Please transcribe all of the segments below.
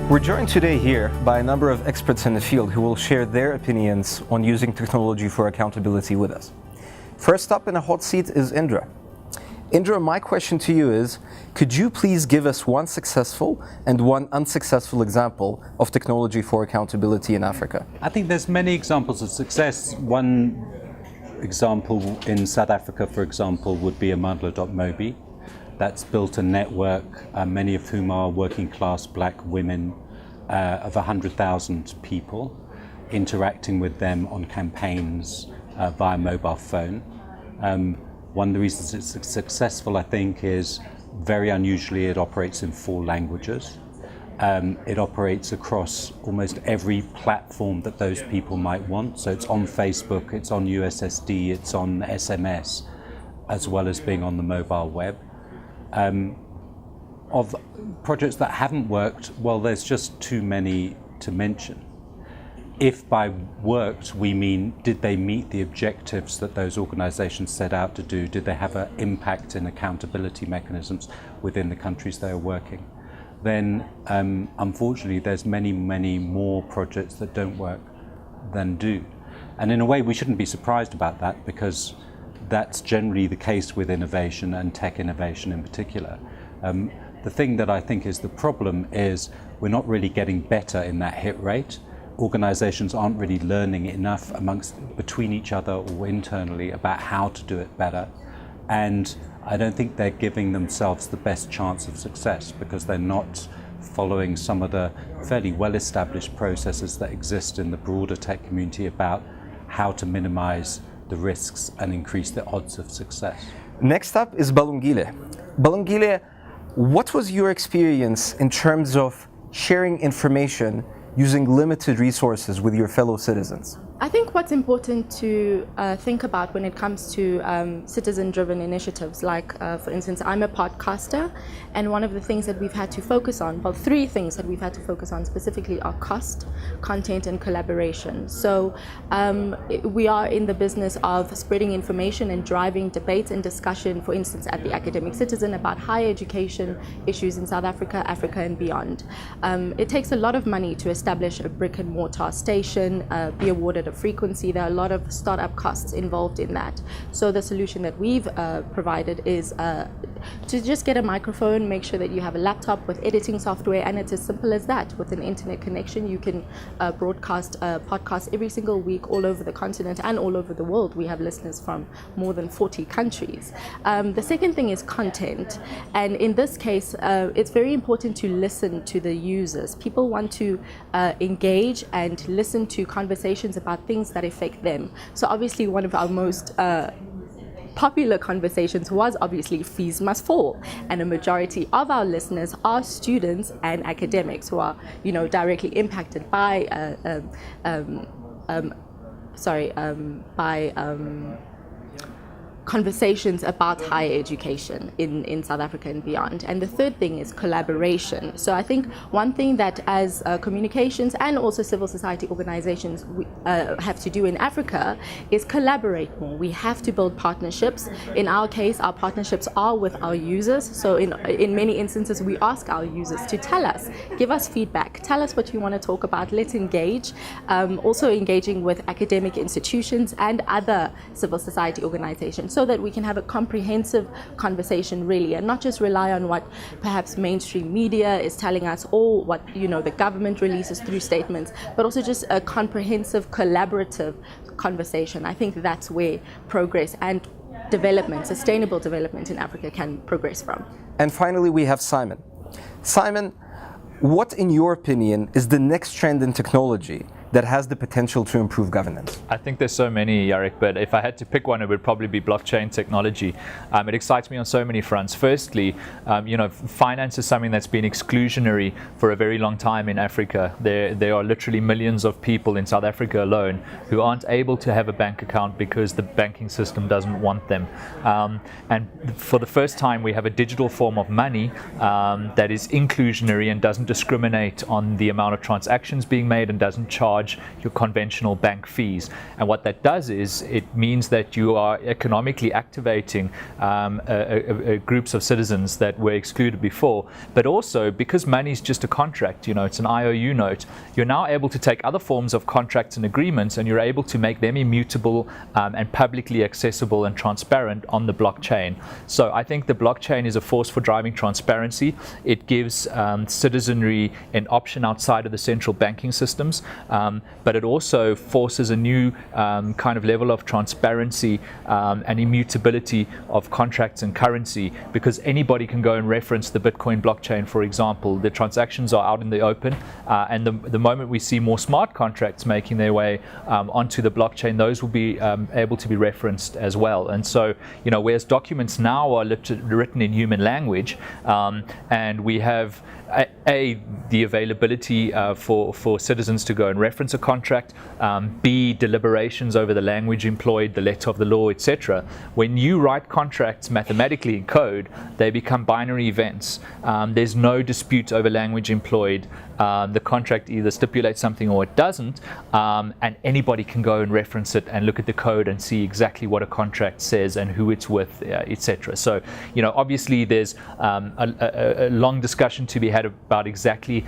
We're joined today here by a number of experts in the field who will share their opinions on using technology for accountability with us. First up in a hot seat is Indra. Indra, my question to you is, could you please give us one successful and one unsuccessful example of technology for accountability in Africa? I think there's many examples of success. One example in South Africa, for example, would be Amandla.mobi. That's built a network, many of whom are working class black women, of 100,000 people, interacting with them on campaigns via mobile phone. One of the reasons it's successful, I think, is very unusually it operates in 4 languages. It operates across almost every platform that those people might want. So it's on Facebook, it's on USSD, it's on SMS, as well as being on the mobile web. Of projects that haven't worked, well, there's just too many to mention. If by worked we mean, did they meet the objectives that those organizations set out to do? Did they have an impact in accountability mechanisms within the countries they are working? Then unfortunately there's many more projects that don't work than do. And in a way we shouldn't be surprised about that, because that's generally the case with innovation and tech innovation in particular. The thing that I think is the problem is we're not really getting better in that hit rate. Organizations aren't really learning enough between each other or internally about how to do it better. And I don't think they're giving themselves the best chance of success, because they're not following some of the fairly well-established processes that exist in the broader tech community about how to minimize the risks and increase the odds of success. Next up is Balungile. Balungile, what was your experience in terms of sharing information using limited resources with your fellow citizens? I think what's important to think about when it comes to citizen-driven initiatives, like for instance, I'm a podcaster, and one of the things that we've had to focus on, well, 3 things that we've had to focus on specifically are cost, content, and collaboration. So we are in the business of spreading information and driving debates and discussion, for instance, at the Academic Citizen about higher education issues in South Africa, Africa and beyond. It takes a lot of money to establish a brick and mortar station, be awarded a frequency. There are a lot of startup costs involved in that. So the solution that we've provided is to just get a microphone, make sure that you have a laptop with editing software, and it's as simple as that. With an internet connection, you can broadcast podcasts every single week all over the continent and all over the world. We have listeners from more than 40 countries. The second thing is content, and in this case, it's very important to listen to the users. People want to engage and listen to conversations about things that affect them. So obviously one of our most popular conversations was obviously fees must fall, and a majority of our listeners are students and academics who are, directly impacted by conversations about higher education in South Africa and beyond. And the third thing is collaboration. So I think one thing that as communications and also civil society organizations we have to do in Africa is collaborate more. We have to build partnerships. In our case, our partnerships are with our users. So in many instances, we ask our users to tell us, give us feedback, tell us what you want to talk about, let's engage. Also engaging with academic institutions and other civil society organizations, so that we can have a comprehensive conversation really, and not just rely on what perhaps mainstream media is telling us or what the government releases through statements, but also just a comprehensive collaborative conversation. I think that's where progress and development, sustainable development in Africa can progress from. And finally we have Simon. Simon, what in your opinion is the next trend in technology that has the potential to improve governance? I think there's so many, Jarek, but if I had to pick one, it would probably be blockchain technology. It excites me on so many fronts. Firstly, finance is something that's been exclusionary for a very long time in Africa. There are literally millions of people in South Africa alone who aren't able to have a bank account because the banking system doesn't want them. And for the first time, we have a digital form of money that is inclusionary and doesn't discriminate on the amount of transactions being made and doesn't charge charge your conventional bank fees. And what that does is it means that you are economically activating groups of citizens that were excluded before. But also, because money is just a contract, it's an IOU note, you're now able to take other forms of contracts and agreements and you're able to make them immutable and publicly accessible and transparent on the blockchain. So I think the blockchain is a force for driving transparency. It gives citizenry an option outside of the central banking systems, but it also forces a new kind of level of transparency and immutability of contracts and currency, because anybody can go and reference the Bitcoin blockchain, for example. The transactions are out in the open, and the moment we see more smart contracts making their way onto the blockchain, those will be able to be referenced as well. And so, whereas documents now are written in human language, and we have the availability for citizens to go and reference a contract, B, deliberations over the language employed, the letter of the law, etc. When you write contracts mathematically in code, they become binary events. There's no dispute over language employed. The contract either stipulates something or it doesn't, and anybody can go and reference it and look at the code and see exactly what a contract says and who it's with, etc. So, obviously there's a long discussion to be had about exactly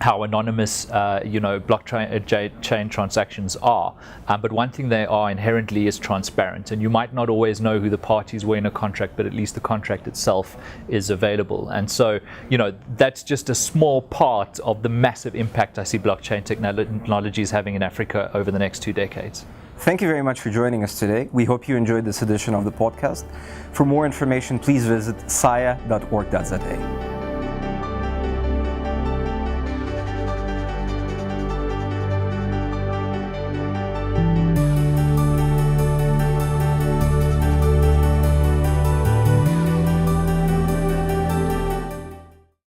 how anonymous, blockchain transactions are. But one thing they are inherently is transparent, and you might not always know who the parties were in a contract, but at least the contract itself is available. And so, that's just a small part of the massive impact I see blockchain technologies having in Africa over the next 2 decades. Thank you very much for joining us today. We hope you enjoyed this edition of the podcast. For more information, please visit SAIIA.org.za.